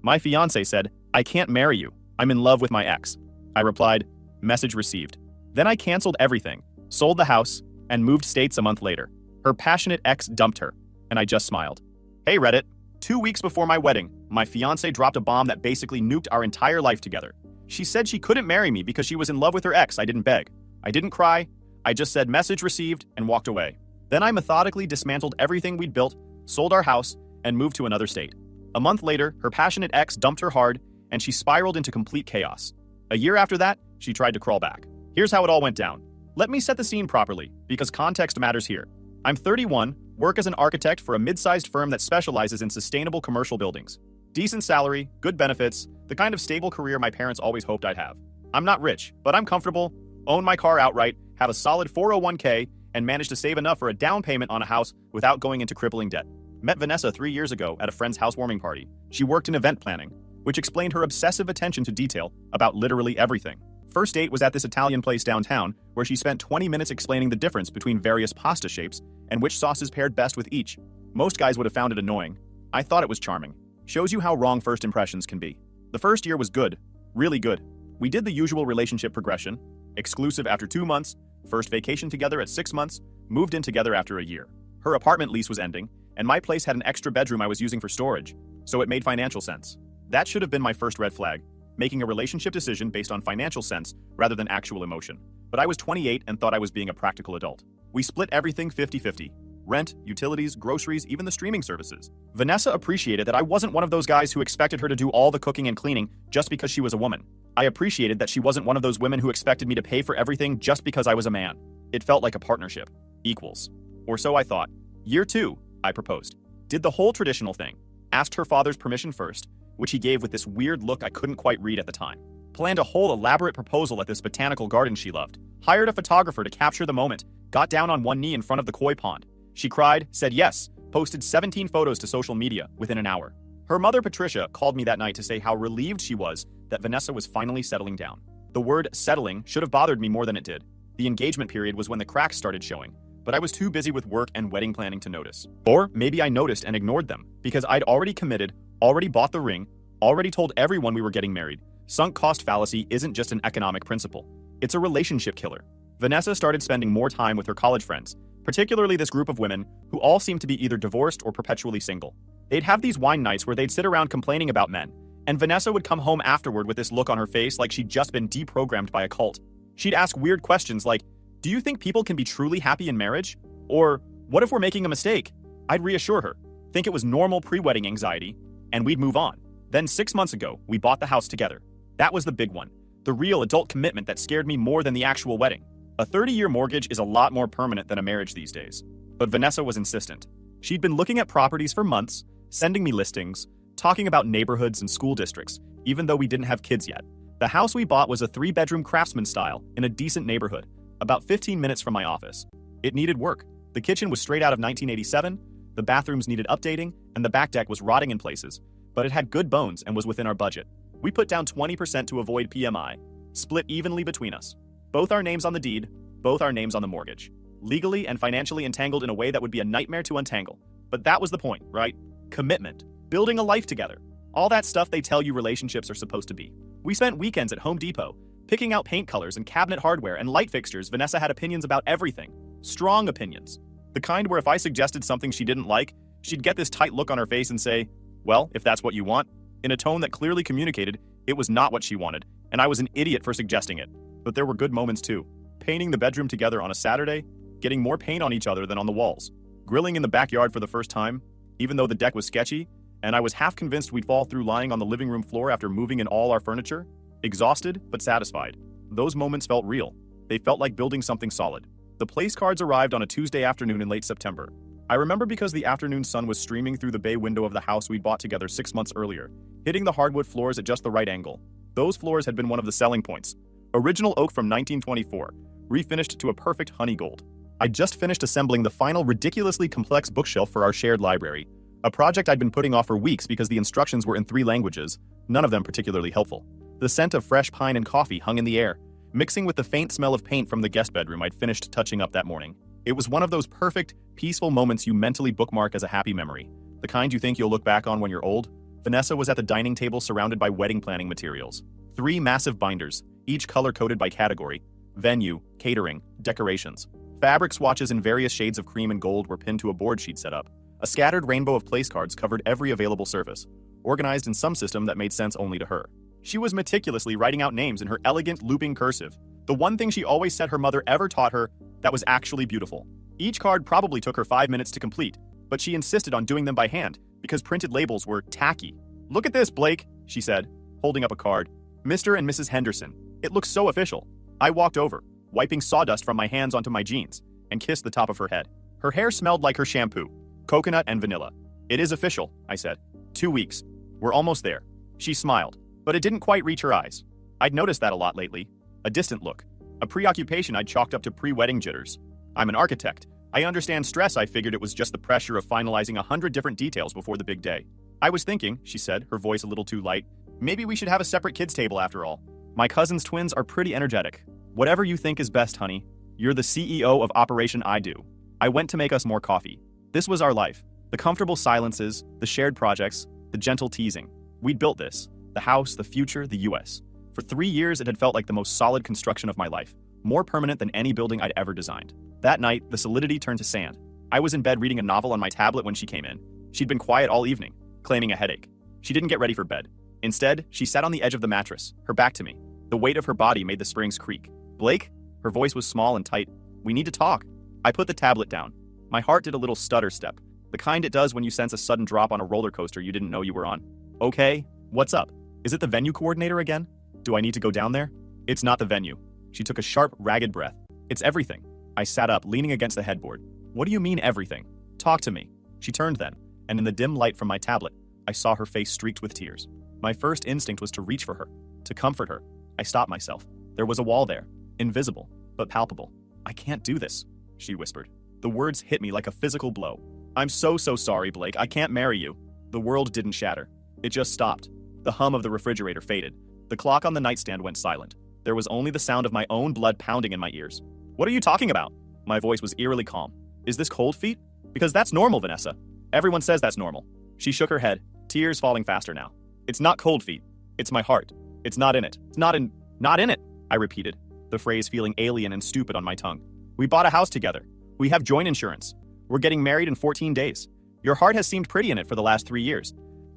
My fiancé said, "I can't marry you. I'm in love with my ex." I replied, "Message received." Then I canceled everything, sold the house, and moved states a month later. Her passionate ex dumped her, and I just smiled. Hey Reddit, 2 weeks before my wedding, my fiancé dropped a bomb that basically nuked our entire life together. She said she couldn't marry me because she was in love with her ex. I didn't beg. I didn't cry. I just said message received and walked away. Then I methodically dismantled everything we'd built, sold our house, and moved to another state. A month later, her passionate ex dumped her hard, and she spiraled into complete chaos. A year after that, she tried to crawl back. Here's how it all went down. Let me set the scene properly, because context matters here. I'm 31, work as an architect for a mid-sized firm that specializes in sustainable commercial buildings. Decent salary, good benefits, the kind of stable career my parents always hoped I'd have. I'm not rich, but I'm comfortable, own my car outright, have a solid 401k, and managed to save enough for a down payment on a house without going into crippling debt. Met Vanessa 3 years ago at a friend's housewarming party. She worked in event planning, which explained her obsessive attention to detail about literally everything. First date was at this Italian place downtown, where she spent 20 minutes explaining the difference between various pasta shapes and which sauces paired best with each. Most guys would have found it annoying. I thought it was charming. Shows you how wrong first impressions can be. The first year was good, really good. We did the usual relationship progression, exclusive after 2 months, first vacation together at 6 months, moved in together after a year. Her apartment lease was ending, and my place had an extra bedroom I was using for storage, so it made financial sense. That should have been my first red flag, making a relationship decision based on financial sense rather than actual emotion. But I was 28 and thought I was being a practical adult. We split everything 50-50. Rent, utilities, groceries, even the streaming services. Vanessa appreciated that I wasn't one of those guys who expected her to do all the cooking and cleaning just because she was a woman. I appreciated that she wasn't one of those women who expected me to pay for everything just because I was a man. It felt like a partnership. Equals. Or so I thought. Year 2, I proposed. Did the whole traditional thing. Asked her father's permission first, which he gave with this weird look I couldn't quite read at the time. Planned a whole elaborate proposal at this botanical garden she loved. Hired a photographer to capture the moment. Got down on one knee in front of the koi pond. She cried, said yes, posted 17 photos to social media within an hour. Her mother, Patricia, called me that night to say how relieved she was that Vanessa was finally settling down. The word settling should have bothered me more than it did. The engagement period was when the cracks started showing, but I was too busy with work and wedding planning to notice. Or maybe I noticed and ignored them, because I'd already committed, already bought the ring, already told everyone we were getting married. Sunk cost fallacy isn't just an economic principle. It's a relationship killer. Vanessa started spending more time with her college friends, particularly this group of women who all seemed to be either divorced or perpetually single. They'd have these wine nights where they'd sit around complaining about men, and Vanessa would come home afterward with this look on her face like she'd just been deprogrammed by a cult. She'd ask weird questions like, "Do you think people can be truly happy in marriage?" Or, "What if we're making a mistake?" I'd reassure her, think it was normal pre-wedding anxiety, and we'd move on. Then 6 months ago, we bought the house together. That was the big one. The real adult commitment that scared me more than the actual wedding. A 30-year mortgage is a lot more permanent than a marriage these days. But Vanessa was insistent. She'd been looking at properties for months, sending me listings, talking about neighborhoods and school districts, even though we didn't have kids yet. The house we bought was a 3-bedroom craftsman style in a decent neighborhood, about 15 minutes from my office. It needed work. The kitchen was straight out of 1987, the bathrooms needed updating, and the back deck was rotting in places, but it had good bones and was within our budget. We put down 20% to avoid PMI, split evenly between us. Both our names on the deed, both our names on the mortgage. Legally and financially entangled in a way that would be a nightmare to untangle. But that was the point, right? Commitment. Building a life together. All that stuff they tell you relationships are supposed to be. We spent weekends at Home Depot, picking out paint colors and cabinet hardware and light fixtures. Vanessa had opinions about everything. Strong opinions. The kind where if I suggested something she didn't like, she'd get this tight look on her face and say, "Well, if that's what you want," in a tone that clearly communicated it was not what she wanted, and I was an idiot for suggesting it. But there were good moments too. Painting the bedroom together on a Saturday, getting more paint on each other than on the walls, grilling in the backyard for the first time, even though the deck was sketchy, and I was half convinced we'd fall through lying on the living room floor after moving in all our furniture, exhausted but satisfied. Those moments felt real. They felt like building something solid. The place cards arrived on a Tuesday afternoon in late September. I remember because the afternoon sun was streaming through the bay window of the house we'd bought together 6 months earlier, hitting the hardwood floors at just the right angle. Those floors had been one of the selling points. Original oak from 1924, refinished to a perfect honey gold. I'd just finished assembling the final ridiculously complex bookshelf for our shared library, a project I'd been putting off for weeks because the instructions were in 3 languages, none of them particularly helpful. The scent of fresh pine and coffee hung in the air, mixing with the faint smell of paint from the guest bedroom I'd finished touching up that morning. It was one of those perfect, peaceful moments you mentally bookmark as a happy memory, the kind you think you'll look back on when you're old, Vanessa was at the dining table surrounded by wedding planning materials. 3 massive binders, each color-coded by category: venue, catering, decorations. Fabric swatches in various shades of cream and gold were pinned to a board sheet set up. A scattered rainbow of place cards covered every available surface, organized in some system that made sense only to her. She was meticulously writing out names in her elegant, looping cursive, the one thing she always said her mother ever taught her that was actually beautiful. Each card probably took her 5 minutes to complete, but she insisted on doing them by hand because printed labels were tacky. "Look at this, Blake," she said, holding up a card. "Mr. and Mrs. Henderson. It looks so official." I walked over, wiping sawdust from my hands onto my jeans, and kissed the top of her head. Her hair smelled like her shampoo, coconut and vanilla. "It is official," I said. 2 weeks. We're almost there." She smiled, but it didn't quite reach her eyes. I'd noticed that a lot lately. A distant look. A preoccupation I'd chalked up to pre-wedding jitters. I'm an architect. I understand stress. I figured it was just the pressure of finalizing 100 different details before the big day. "I was thinking," she said, her voice a little too light, "maybe we should have a separate kids' table after all. My cousin's twins are pretty energetic." "Whatever you think is best, honey. You're the CEO of Operation I Do." I went to make us more coffee. This was our life. The comfortable silences, the shared projects, the gentle teasing. We'd built this. The house, the future, the US. For 3 years, it had felt like the most solid construction of my life. More permanent than any building I'd ever designed. That night, the solidity turned to sand. I was in bed reading a novel on my tablet when she came in. She'd been quiet all evening, claiming a headache. She didn't get ready for bed. Instead, she sat on the edge of the mattress, her back to me. The weight of her body made the springs creak. "Blake?" Her voice was small and tight. "We need to talk." I put the tablet down. My heart did a little stutter step, the kind it does when you sense a sudden drop on a roller coaster you didn't know you were on. "Okay, what's up? Is it the venue coordinator again? Do I need to go down there?" "It's not the venue." She took a sharp, ragged breath. "It's everything." I sat up, leaning against the headboard. "What do you mean, everything? Talk to me." She turned then, and in the dim light from my tablet, I saw her face streaked with tears. My first instinct was to reach for her, to comfort her. I stopped myself. There was a wall there, invisible, but palpable. "I can't do this," she whispered. The words hit me like a physical blow. "I'm so sorry, Blake. I can't marry you." The world didn't shatter. It just stopped. The hum of the refrigerator faded. The clock on the nightstand went silent. There was only the sound of my own blood pounding in my ears. "What are you talking about?" My voice was eerily calm. "Is this cold feet? Because that's normal, Vanessa. Everyone says that's normal." She shook her head, tears falling faster now. "It's not cold feet. It's my heart. It's not in it. It's not in it," I repeated, the phrase feeling alien and stupid on my tongue. "We bought a house together. We have joint insurance. We're getting married in 14 days. Your heart has seemed pretty in it for the last 3 years."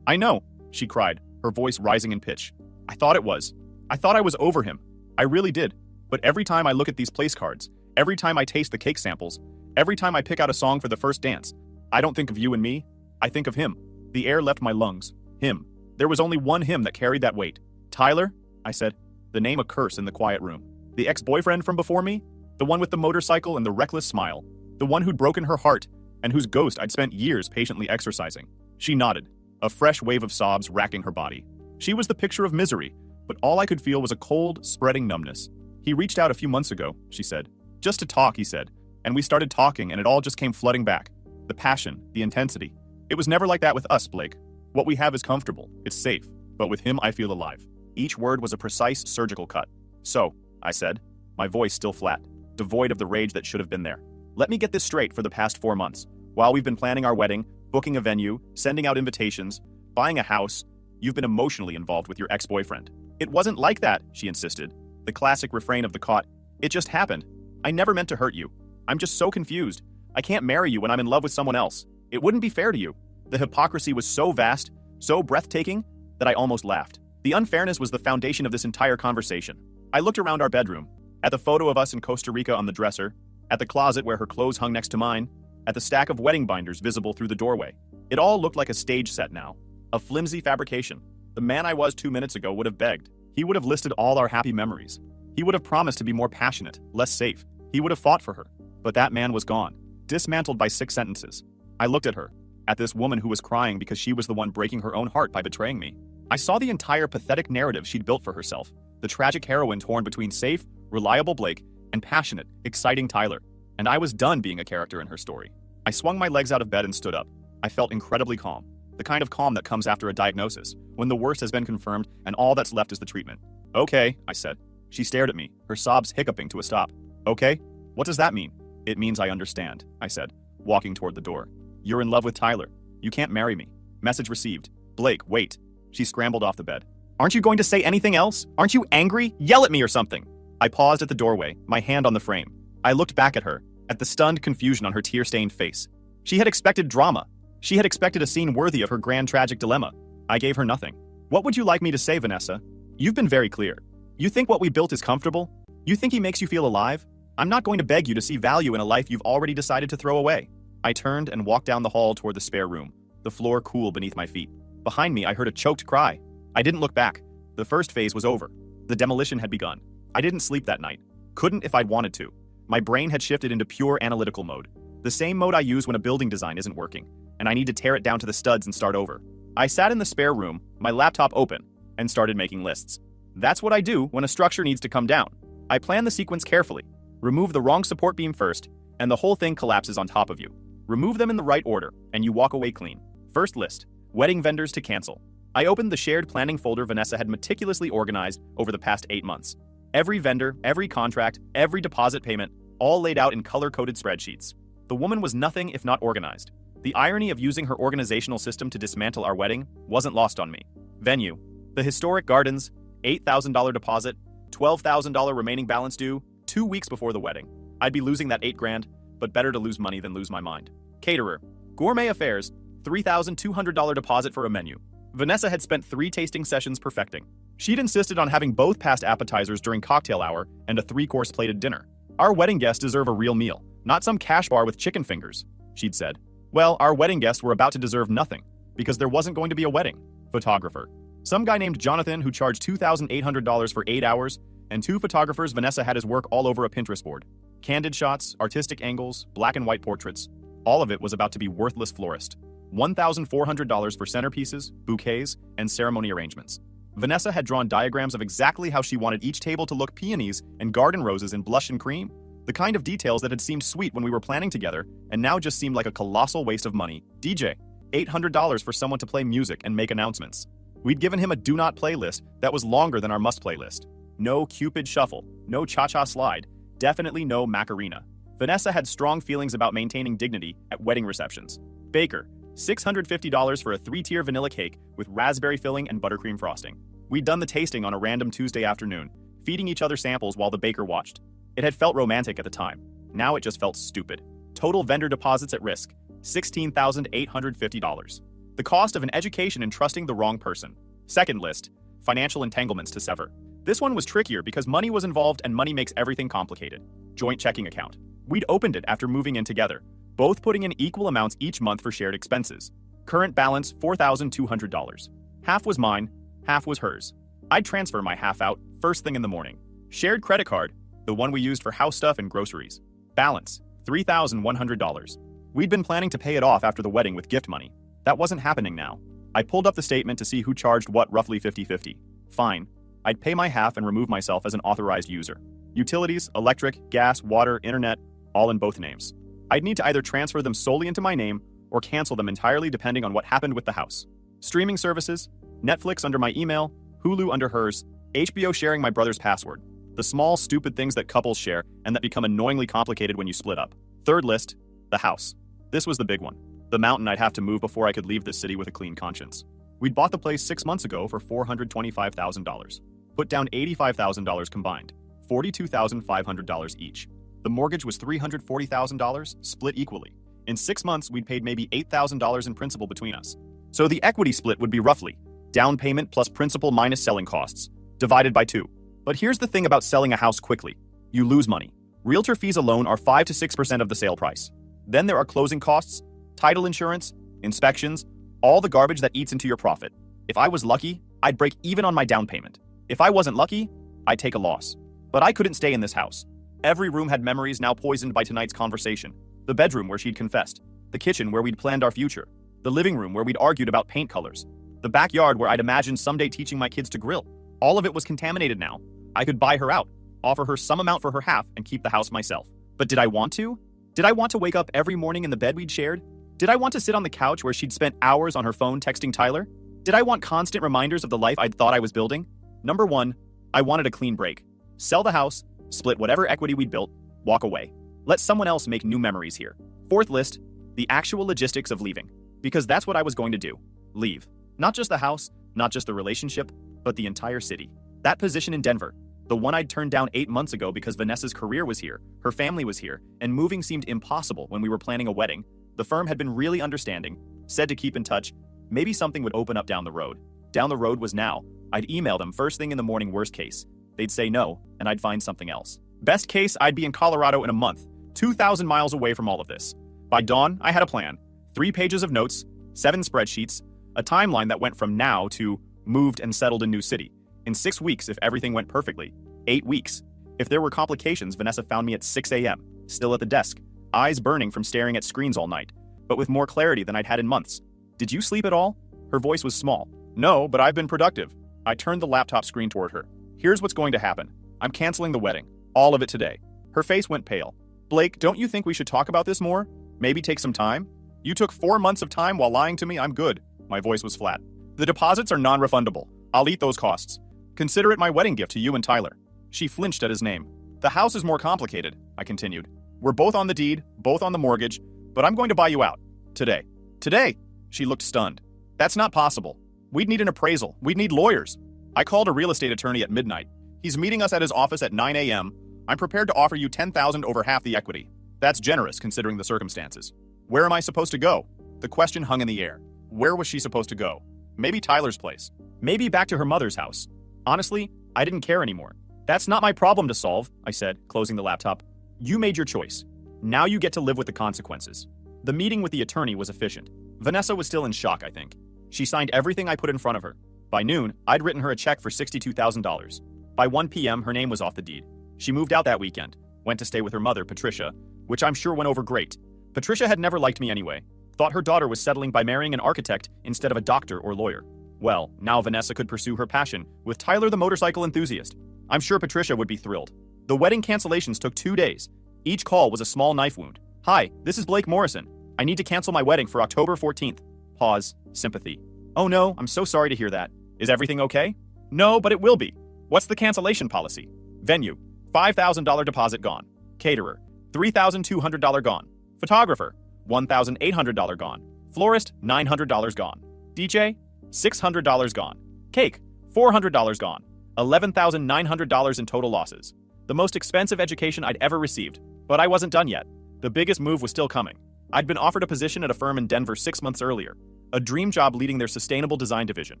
"I know," she cried, her voice rising in pitch. "I thought it was. I thought I was over him. I really did. But every time I look at these place cards, every time I taste the cake samples, every time I pick out a song for the first dance, I don't think of you and me. I think of him." The air left my lungs. Him. There was only one him that carried that weight. "Tyler?" I said, the name a curse in the quiet room. "The ex-boyfriend from before me? The one with the motorcycle and the reckless smile? The one who'd broken her heart and whose ghost I'd spent years patiently exorcising?" She nodded, a fresh wave of sobs racking her body. She was the picture of misery, but all I could feel was a cold, spreading numbness. "He reached out a few months ago," she said. "Just to talk," he said. "And we started talking and it all just came flooding back. The passion, the intensity. It was never like that with us, Blake. What we have is comfortable, it's safe, but with him I feel alive." Each word was a precise surgical cut. "So," I said, my voice still flat, devoid of the rage that should have been there. "Let me get this straight. For the past 4 months, while we've been planning our wedding, booking a venue, sending out invitations, buying a house, you've been emotionally involved with your ex-boyfriend." "It wasn't like that," she insisted. The classic refrain of the caught. "It just happened. I never meant to hurt you. I'm just so confused. I can't marry you when I'm in love with someone else. It wouldn't be fair to you." The hypocrisy was so vast, so breathtaking, that I almost laughed. The unfairness was the foundation of this entire conversation. I looked around our bedroom, at the photo of us in Costa Rica on the dresser, at the closet where her clothes hung next to mine, at the stack of wedding binders visible through the doorway. It all looked like a stage set now, a flimsy fabrication. The man I was 2 minutes ago would have begged. He would have listed all our happy memories. He would have promised to be more passionate, less safe. He would have fought for her. But that man was gone, dismantled by 6 sentences. I looked at her, at this woman who was crying because she was the one breaking her own heart by betraying me. I saw the entire pathetic narrative she'd built for herself, the tragic heroine torn between safe, reliable Blake and passionate, exciting Tyler. And I was done being a character in her story. I swung my legs out of bed and stood up. I felt incredibly calm, the kind of calm that comes after a diagnosis, when the worst has been confirmed and all that's left is the treatment. "Okay," I said. She stared at me, her sobs hiccuping to a stop. "Okay? What does that mean?" "It means I understand," I said, walking toward the door. "You're in love with Tyler. You can't marry me. Message received." Blake, wait. She scrambled off the bed. Aren't you going to say anything else? Aren't you angry? Yell at me or something. I paused at the doorway, my hand on the frame. I looked back at her, at the stunned confusion on her tear-stained face. She had expected drama. She had expected a scene worthy of her grand tragic dilemma. I gave her nothing. What would you like me to say, Vanessa? You've been very clear. You think what we built is comfortable? You think he makes you feel alive? I'm not going to beg you to see value in a life you've already decided to throw away. I turned and walked down the hall toward the spare room, the floor cool beneath my feet. Behind me, I heard a choked cry. I didn't look back. The first phase was over. The demolition had begun. I didn't sleep that night. Couldn't if I'd wanted to. My brain had shifted into pure analytical mode. The same mode I use when a building design isn't working, and I need to tear it down to the studs and start over. I sat in the spare room, my laptop open, and started making lists. That's what I do when a structure needs to come down. I plan the sequence carefully. Remove the wrong support beam first, and the whole thing collapses on top of you. Remove them in the right order, and you walk away clean. First list, wedding vendors to cancel. I opened the shared planning folder Vanessa had meticulously organized over the past 8 months. Every vendor, every contract, every deposit payment, all laid out in color-coded spreadsheets. The woman was nothing if not organized. The irony of using her organizational system to dismantle our wedding wasn't lost on me. Venue, the historic gardens, $8,000 deposit, $12,000 remaining balance due, 2 weeks before the wedding. I'd be losing that $8,000, but better to lose money than lose my mind. Caterer, gourmet affairs, $3,200 deposit for a menu. Vanessa had spent 3 tasting sessions perfecting. She'd insisted on having both past appetizers during cocktail hour and a 3-course plated dinner. Our wedding guests deserve a real meal, not some cash bar with chicken fingers, she'd said. Well, our wedding guests were about to deserve nothing, because there wasn't going to be a wedding. Photographer. Some guy named Jonathan who charged $2,800 for 8 hours, and 2 photographers Vanessa had his work all over a Pinterest board. Candid shots, artistic angles, black and white portraits. All of it was about to be worthless florist. $1,400 for centerpieces, bouquets, and ceremony arrangements. Vanessa had drawn diagrams of exactly how she wanted each table to look: peonies and garden roses in blush and cream. The kind of details that had seemed sweet when we were planning together and now just seemed like a colossal waste of money. DJ, $800 for someone to play music and make announcements. We'd given him a do not play list that was longer than our must play list. No Cupid shuffle, no cha-cha slide, definitely no Macarena. Vanessa had strong feelings about maintaining dignity at wedding receptions. Baker, $650 for a 3-tier vanilla cake with raspberry filling and buttercream frosting. We'd done the tasting on a random Tuesday afternoon, feeding each other samples while the baker watched. It had felt romantic at the time. Now it just felt stupid. Total vendor deposits at risk, $16,850. The cost of an education in trusting the wrong person. Second list, financial entanglements to sever. This one was trickier because money was involved and money makes everything complicated. Joint checking account. We'd opened it after moving in together, both putting in equal amounts each month for shared expenses. Current balance, $4,200. Half was mine, half was hers. I'd transfer my half out first thing in the morning. Shared credit card, the one we used for house stuff and groceries. Balance, $3,100. We'd been planning to pay it off after the wedding with gift money. That wasn't happening now. I pulled up the statement to see who charged what, roughly 50-50. Fine. I'd pay my half and remove myself as an authorized user. Utilities, electric, gas, water, internet, all in both names. I'd need to either transfer them solely into my name or cancel them entirely depending on what happened with the house. Streaming services, Netflix under my email, Hulu under hers, HBO sharing my brother's password. The small, stupid things that couples share and that become annoyingly complicated when you split up. Third list, the house. This was the big one. The mountain I'd have to move before I could leave this city with a clean conscience. We'd bought the place 6 months ago for $425,000. Put down $85,000 combined, $42,500 each. The mortgage was $340,000, split equally. In 6 months, we'd paid maybe $8,000 in principal between us. So the equity split would be roughly down payment plus principal minus selling costs, divided by 2. But here's the thing about selling a house quickly. You lose money. Realtor fees alone are 5 to 6% of the sale price. Then there are closing costs, title insurance, inspections, all the garbage that eats into your profit. If I was lucky, I'd break even on my down payment. If I wasn't lucky, I'd take a loss. But I couldn't stay in this house. Every room had memories now poisoned by tonight's conversation. The bedroom where she'd confessed. The kitchen where we'd planned our future. The living room where we'd argued about paint colors. The backyard where I'd imagined someday teaching my kids to grill. All of it was contaminated now. I could buy her out, offer her some amount for her half, and keep the house myself. But did I want to? Did I want to wake up every morning in the bed we'd shared? Did I want to sit on the couch where she'd spent hours on her phone texting Tyler? Did I want constant reminders of the life I'd thought I was building? Number 1, I wanted a clean break. Sell the house, split whatever equity we'd built, walk away. Let someone else make new memories here. Fourth list, the actual logistics of leaving. Because that's what I was going to do. Leave. Not just the house, not just the relationship, but the entire city. That position in Denver, the one I'd turned down 8 months ago because Vanessa's career was here, her family was here, and moving seemed impossible when we were planning a wedding. The firm had been really understanding, said to keep in touch. Maybe something would open up down the road. Down the road was now. I'd email them first thing in the morning, worst case. They'd say no, and I'd find something else. Best case, I'd be in Colorado in a month, 2,000 miles away from all of this. By dawn, I had a plan. 3 pages of notes, 7 spreadsheets, a timeline that went from now to moved and settled in new city. In 6 weeks if everything went perfectly. 8 weeks. If there were complications, Vanessa found me at 6 a.m., still at the desk, eyes burning from staring at screens all night, but with more clarity than I'd had in months. Did you sleep at all? Her voice was small. No, but I've been productive. I turned the laptop screen toward her. Here's what's going to happen. I'm canceling the wedding. All of it today. Her face went pale. Blake, don't you think we should talk about this more? Maybe take some time? You took 4 months of time while lying to me. I'm good. My voice was flat. The deposits are non-refundable. I'll eat those costs. Consider it my wedding gift to you and Tyler. She flinched at his name. The house is more complicated, I continued. We're both on the deed, both on the mortgage, but I'm going to buy you out. Today. Today? She looked stunned. That's not possible. We'd need an appraisal. We'd need lawyers. I called a real estate attorney at midnight. He's meeting us at his office at 9 a.m. I'm prepared to offer you $10,000 over half the equity. That's generous considering the circumstances. Where am I supposed to go? The question hung in the air. Where was she supposed to go? Maybe Tyler's place. Maybe back to her mother's house. Honestly, I didn't care anymore. That's not my problem to solve, I said, closing the laptop. You made your choice. Now you get to live with the consequences. The meeting with the attorney was efficient. Vanessa was still in shock, I think. She signed everything I put in front of her. By noon, I'd written her a check for $62,000. By 1 p.m., her name was off the deed. She moved out that weekend, went to stay with her mother, Patricia, which I'm sure went over great. Patricia had never liked me anyway. Thought her daughter was settling by marrying an architect instead of a doctor or lawyer. Well, now Vanessa could pursue her passion with Tyler the motorcycle enthusiast. I'm sure Patricia would be thrilled. The wedding cancellations took 2 days. Each call was a small knife wound. Hi, this is Blake Morrison. I need to cancel my wedding for October 14th. Pause. Sympathy. Oh no, I'm so sorry to hear that. Is everything okay? No, but it will be. What's the cancellation policy? Venue. $5,000 deposit gone. Caterer. $3,200 gone. Photographer. $1,800 gone. Florist. $900 gone. DJ. $600 gone. Cake. $400 gone. $11,900 in total losses. The most expensive education I'd ever received. But I wasn't done yet. The biggest move was still coming. I'd been offered a position at a firm in Denver 6 months earlier. A dream job leading their sustainable design division.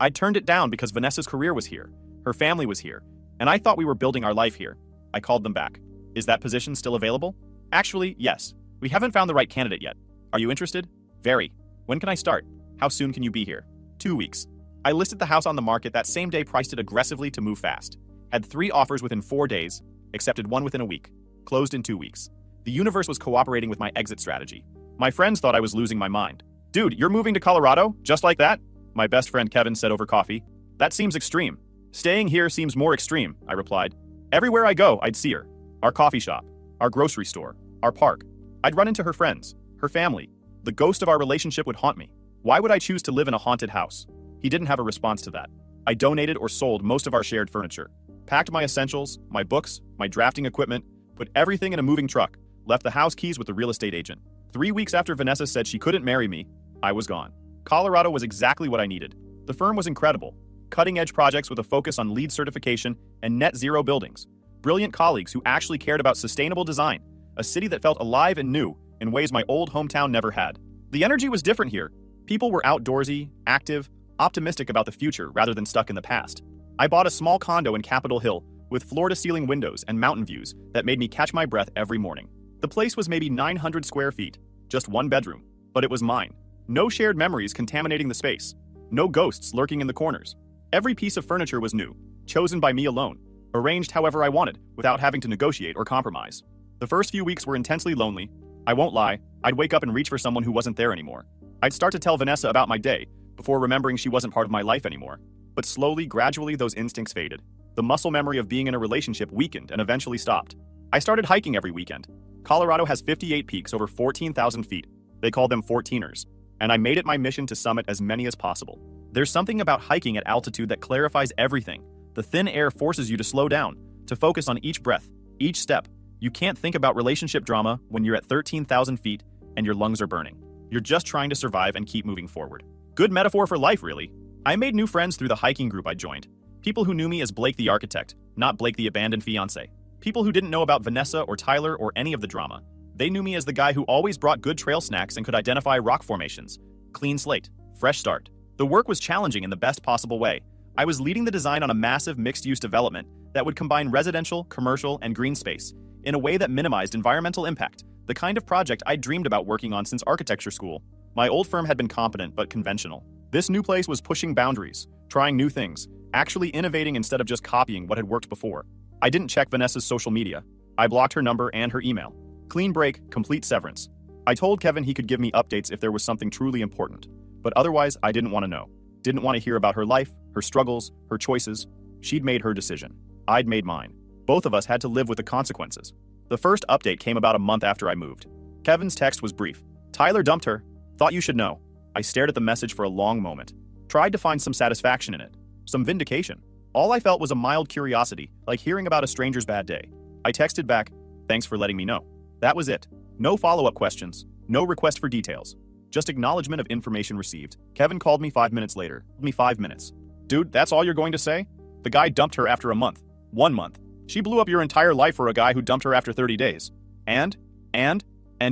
I'd turned it down because Vanessa's career was here. Her family was here. And I thought we were building our life here. I called them back. Is that position still available? Actually, yes. We haven't found the right candidate yet. Are you interested? Very. When can I start? How soon can you be here? 2 weeks. I listed the house on the market that same day, priced it aggressively to move fast. Had 3 offers within 4 days, accepted 1 within a week. Closed in 2 weeks. The universe was cooperating with my exit strategy. My friends thought I was losing my mind. Dude, you're moving to Colorado? Just like that? My best friend Kevin said over coffee. That seems extreme. Staying here seems more extreme, I replied. Everywhere I go, I'd see her. Our coffee shop, our grocery store, our park. I'd run into her friends, her family. The ghost of our relationship would haunt me. Why would I choose to live in a haunted house? He didn't have a response to that. I donated or sold most of our shared furniture, packed my essentials, my books, my drafting equipment, put everything in a moving truck, left the house keys with the real estate agent. 3 weeks after Vanessa said she couldn't marry me, I was gone. Colorado was exactly what I needed. The firm was incredible. Cutting-edge projects with a focus on LEED certification and net zero buildings. Brilliant colleagues who actually cared about sustainable design. A city that felt alive and new in ways my old hometown never had. The energy was different here. People were outdoorsy, active, optimistic about the future rather than stuck in the past. I bought a small condo in Capitol Hill with floor-to-ceiling windows and mountain views that made me catch my breath every morning. The place was maybe 900 square feet, just 1 bedroom, but it was mine. No shared memories contaminating the space. No ghosts lurking in the corners. Every piece of furniture was new, chosen by me alone, arranged however I wanted without having to negotiate or compromise. The first few weeks were intensely lonely. I won't lie, I'd wake up and reach for someone who wasn't there anymore. I'd start to tell Vanessa about my day before remembering she wasn't part of my life anymore. But slowly, gradually, those instincts faded. The muscle memory of being in a relationship weakened and eventually stopped. I started hiking every weekend. Colorado has 58 peaks over 14,000 feet. They call them 14ers. And I made it my mission to summit as many as possible. There's something about hiking at altitude that clarifies everything. The thin air forces you to slow down, to focus on each breath, each step. You can't think about relationship drama when you're at 13,000 feet and your lungs are burning. You're just trying to survive and keep moving forward. Good metaphor for life, really. I made new friends through the hiking group I joined. People who knew me as Blake the architect, not Blake the abandoned fiancé. People who didn't know about Vanessa or Tyler or any of the drama. They knew me as the guy who always brought good trail snacks and could identify rock formations. Clean slate. Fresh start. The work was challenging in the best possible way. I was leading the design on a massive mixed-use development that would combine residential, commercial, and green space in a way that minimized environmental impact, the kind of project I'd dreamed about working on since architecture school. My old firm had been competent but conventional. This new place was pushing boundaries, trying new things, actually innovating instead of just copying what had worked before. I didn't check Vanessa's social media. I blocked her number and her email. Clean break, complete severance. I told Kevin he could give me updates if there was something truly important, but otherwise I didn't want to know. Didn't want to hear about her life, her struggles, her choices. She'd made her decision. I'd made mine. Both of us had to live with the consequences. The first update came about a month after I moved. Kevin's text was brief. Tyler dumped her. Thought you should know. I stared at the message for a long moment. Tried to find some satisfaction in it. Some vindication. All I felt was a mild curiosity, like hearing about a stranger's bad day. I texted back, thanks for letting me know. That was it. No follow-up questions. No request for details. Just acknowledgement of information received. Kevin called me 5 minutes later. Me 5 minutes. Dude, that's all you're going to say? The guy dumped her after a month. 1 month. She blew up your entire life for a guy who dumped her after 30 days. And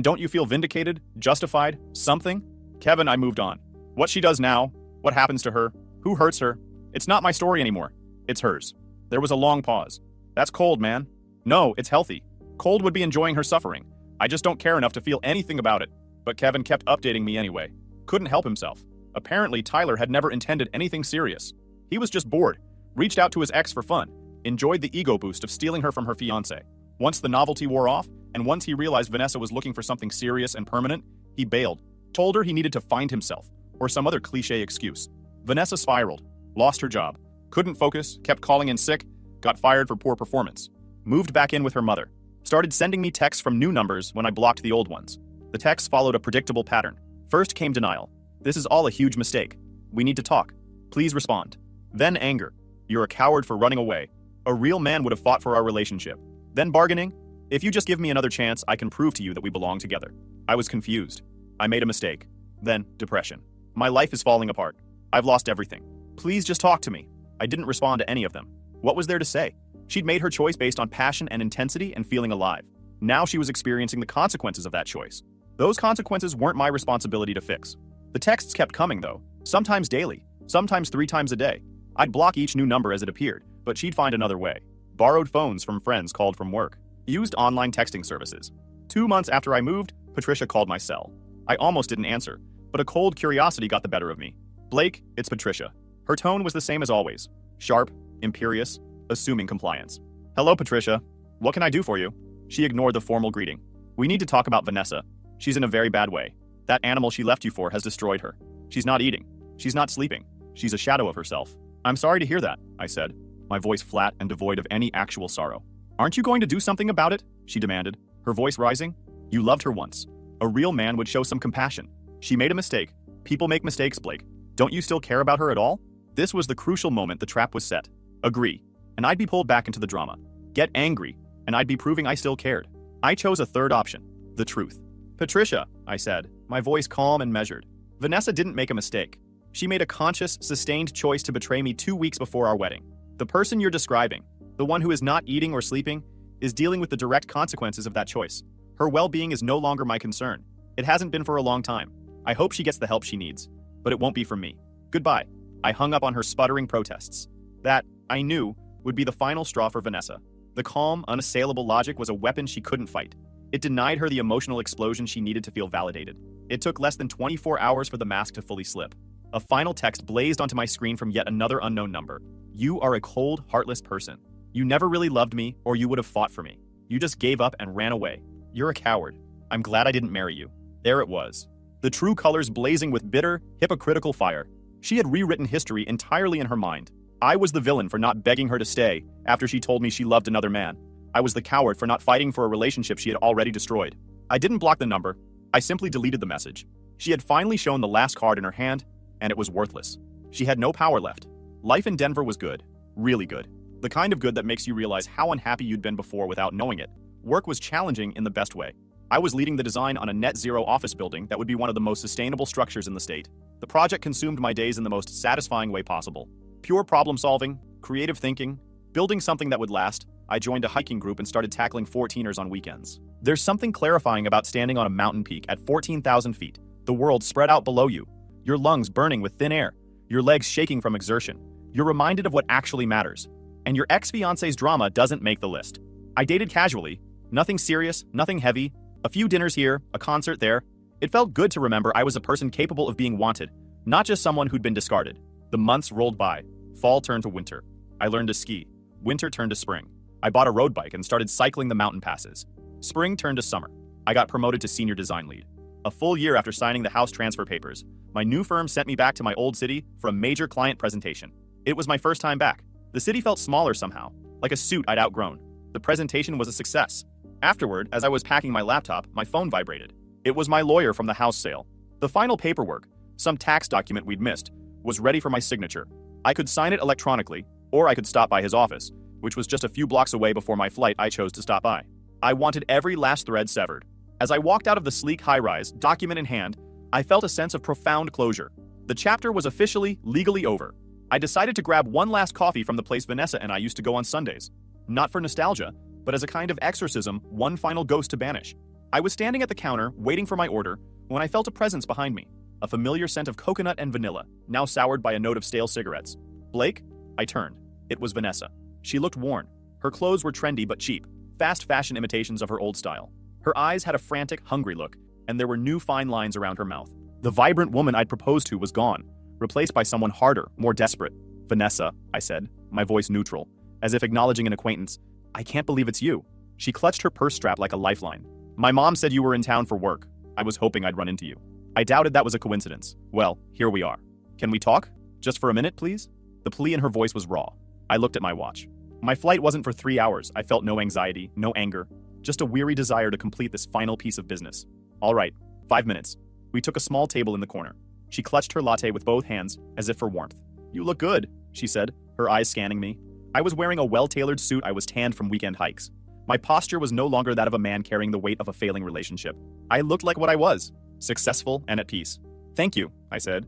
don't you feel vindicated? Justified? Something? Kevin, I moved on. What she does now? What happens to her? Who hurts her? It's not my story anymore. It's hers. There was a long pause. That's cold, man. No, it's healthy. Cold would be enjoying her suffering. I just don't care enough to feel anything about it. But Kevin kept updating me anyway. Couldn't help himself. Apparently, Tyler had never intended anything serious. He was just bored. Reached out to his ex for fun. Enjoyed the ego boost of stealing her from her fiancé. Once the novelty wore off, and once he realized Vanessa was looking for something serious and permanent, he bailed. Told her he needed to find himself, or some other cliche excuse. Vanessa spiraled. Lost her job. Couldn't focus, kept calling in sick, got fired for poor performance. Moved back in with her mother. Started sending me texts from new numbers when I blocked the old ones. The texts followed a predictable pattern. First came denial. This is all a huge mistake. We need to talk. Please respond. Then anger. You're a coward for running away. A real man would have fought for our relationship. Then bargaining. If you just give me another chance, I can prove to you that we belong together. I was confused. I made a mistake. Then depression. My life is falling apart. I've lost everything. Please just talk to me. I didn't respond to any of them. What was there to say? She'd made her choice based on passion and intensity and feeling alive. Now she was experiencing the consequences of that choice. Those consequences weren't my responsibility to fix. The texts kept coming though, sometimes daily, sometimes 3 times a day. I'd block each new number as it appeared, but she'd find another way. Borrowed phones from friends called from work. Used online texting services. 2 months after I moved, Patricia called my cell. I almost didn't answer, but a cold curiosity got the better of me. Blake, it's Patricia. Her tone was the same as always. Sharp, imperious, assuming compliance. Hello, Patricia. What can I do for you? She ignored the formal greeting. We need to talk about Vanessa. She's in a very bad way. That animal she left you for has destroyed her. She's not eating. She's not sleeping. She's a shadow of herself. I'm sorry to hear that, I said, my voice flat and devoid of any actual sorrow. Aren't you going to do something about it? She demanded, her voice rising. You loved her once. A real man would show some compassion. She made a mistake. People make mistakes, Blake. Don't you still care about her at all? This was the crucial moment the trap was set. Agree, and I'd be pulled back into the drama. Get angry, and I'd be proving I still cared. I chose a third option, the truth. Patricia, I said, my voice calm and measured. Vanessa didn't make a mistake. She made a conscious, sustained choice to betray me 2 weeks before our wedding. The person you're describing, the one who is not eating or sleeping, is dealing with the direct consequences of that choice. Her well-being is no longer my concern. It hasn't been for a long time. I hope she gets the help she needs, but it won't be from me. Goodbye. I hung up on her sputtering protests. That, I knew, would be the final straw for Vanessa. The calm, unassailable logic was a weapon she couldn't fight. It denied her the emotional explosion she needed to feel validated. It took less than 24 hours for the mask to fully slip. A final text blazed onto my screen from yet another unknown number. You are a cold, heartless person. You never really loved me, or you would have fought for me. You just gave up and ran away. You're a coward. I'm glad I didn't marry you. There it was. The true colors blazing with bitter, hypocritical fire. She had rewritten history entirely in her mind. I was the villain for not begging her to stay after she told me she loved another man. I was the coward for not fighting for a relationship she had already destroyed. I didn't block the number. I simply deleted the message. She had finally shown the last card in her hand, and it was worthless. She had no power left. Life in Denver was good. Really good. The kind of good that makes you realize how unhappy you'd been before without knowing it. Work was challenging in the best way. I was leading the design on a net zero office building that would be one of the most sustainable structures in the state. The project consumed my days in the most satisfying way possible. Pure problem solving, creative thinking, building something that would last. I joined a hiking group and started tackling 14ers on weekends. There's something clarifying about standing on a mountain peak at 14,000 feet, the world spread out below you, your lungs burning with thin air, your legs shaking from exertion. You're reminded of what actually matters. And your ex-fiancé's drama doesn't make the list. I dated casually, nothing serious, nothing heavy, a few dinners here, a concert there. It felt good to remember I was a person capable of being wanted, not just someone who'd been discarded. The months rolled by. Fall turned to winter. I learned to ski. Winter turned to spring. I bought a road bike and started cycling the mountain passes. Spring turned to summer. I got promoted to senior design lead. A full year after signing the house transfer papers, my new firm sent me back to my old city for a major client presentation. It was my first time back. The city felt smaller somehow, like a suit I'd outgrown. The presentation was a success. Afterward, as I was packing my laptop, my phone vibrated. It was my lawyer from the house sale. The final paperwork, some tax document we'd missed, was ready for my signature. I could sign it electronically, or I could stop by his office, which was just a few blocks away. Before my flight. I chose to stop by. I wanted every last thread severed. As I walked out of the sleek high-rise, document in hand, I felt a sense of profound closure. The chapter was officially, legally over. I decided to grab one last coffee from the place Vanessa and I used to go on Sundays. Not for nostalgia, but as a kind of exorcism, one final ghost to banish. I was standing at the counter, waiting for my order, when I felt a presence behind me. A familiar scent of coconut and vanilla, now soured by a note of stale cigarettes. Blake? I turned. It was Vanessa. She looked worn. Her clothes were trendy but cheap, fast fashion imitations of her old style. Her eyes had a frantic, hungry look, and there were new fine lines around her mouth. The vibrant woman I'd proposed to was gone, replaced by someone harder, more desperate. Vanessa, I said, my voice neutral, as if acknowledging an acquaintance. I can't believe it's you. She clutched her purse strap like a lifeline. My mom said you were in town for work. I was hoping I'd run into you. I doubted that was a coincidence. Well, here we are. Can we talk? Just for a minute, please? The plea in her voice was raw. I looked at my watch. My flight wasn't for 3 hours. I felt no anxiety, no anger, just a weary desire to complete this final piece of business. All right, 5 minutes. We took a small table in the corner. She clutched her latte with both hands, as if for warmth. You look good, she said, her eyes scanning me. I was wearing a well-tailored suit. I was tanned from weekend hikes. My posture was no longer that of a man carrying the weight of a failing relationship. I looked like what I was, successful and at peace. Thank you, I said.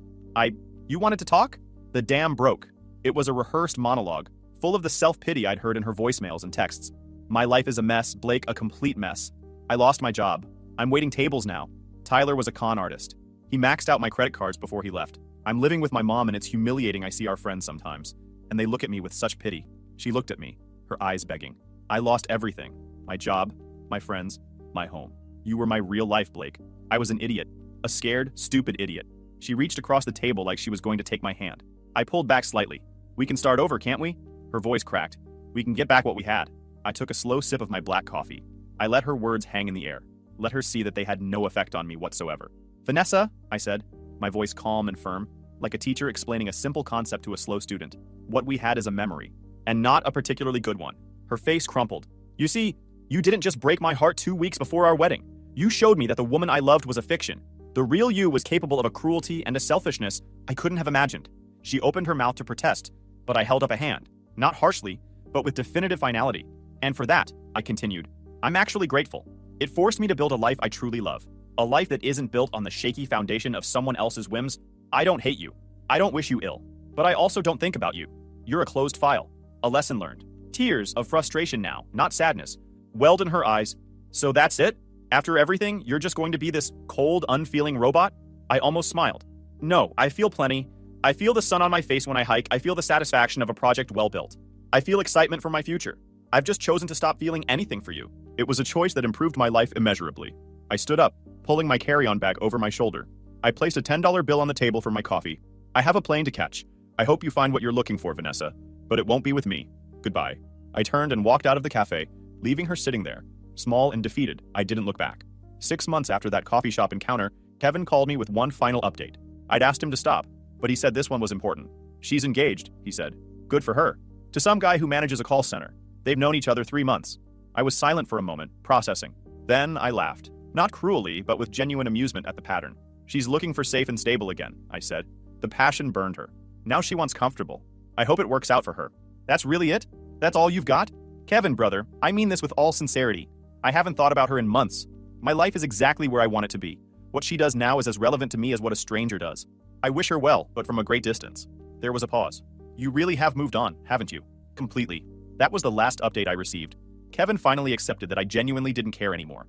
You wanted to talk? The dam broke. It was a rehearsed monologue, full of the self-pity I'd heard in her voicemails and texts. My life is a mess, Blake, a complete mess. I lost my job. I'm waiting tables now. Tyler was a con artist. He maxed out my credit cards before he left. I'm living with my mom and it's humiliating. I see our friends sometimes, and they look at me with such pity. She looked at me, her eyes begging. I lost everything. My job, my friends, my home. You were my real life, Blake. I was an idiot. A scared, stupid idiot. She reached across the table like she was going to take my hand. I pulled back slightly. We can start over, can't we? Her voice cracked. We can get back what we had. I took a slow sip of my black coffee. I let her words hang in the air. Let her see that they had no effect on me whatsoever. Vanessa, I said, my voice calm and firm, like a teacher explaining a simple concept to a slow student. What we had is a memory, and not a particularly good one. Her face crumpled. You see, you didn't just break my heart 2 weeks before our wedding. You showed me that the woman I loved was a fiction. The real you was capable of a cruelty and a selfishness I couldn't have imagined. She opened her mouth to protest, but I held up a hand, not harshly, but with definitive finality. And for that, I continued, I'm actually grateful. It forced me to build a life I truly love. A life that isn't built on the shaky foundation of someone else's whims. I don't hate you. I don't wish you ill. But I also don't think about you. You're a closed file. A lesson learned. Tears of frustration now, not sadness, welled in her eyes. So that's it? After everything, you're just going to be this cold, unfeeling robot? I almost smiled. No, I feel plenty. I feel the sun on my face when I hike. I feel the satisfaction of a project well built. I feel excitement for my future. I've just chosen to stop feeling anything for you. It was a choice that improved my life immeasurably. I stood up, pulling my carry-on bag over my shoulder. I placed a $10 bill on the table for my coffee. I have a plane to catch. I hope you find what you're looking for, Vanessa, but it won't be with me. Goodbye. I turned and walked out of the cafe, leaving her sitting there, small and defeated. I didn't look back. 6 months after that coffee shop encounter, Kevin called me with one final update. I'd asked him to stop, but he said this one was important. She's engaged, he said. Good for her. To some guy who manages a call center. They've known each other 3 months. I was silent for a moment, processing. Then I laughed. Not cruelly, but with genuine amusement at the pattern. She's looking for safe and stable again, I said. The passion burned her. Now she wants comfortable. I hope it works out for her. That's really it? That's all you've got? Kevin, brother, I mean this with all sincerity. I haven't thought about her in months. My life is exactly where I want it to be. What she does now is as relevant to me as what a stranger does. I wish her well, but from a great distance. There was a pause. You really have moved on, haven't you? Completely. That was the last update I received. Kevin finally accepted that I genuinely didn't care anymore.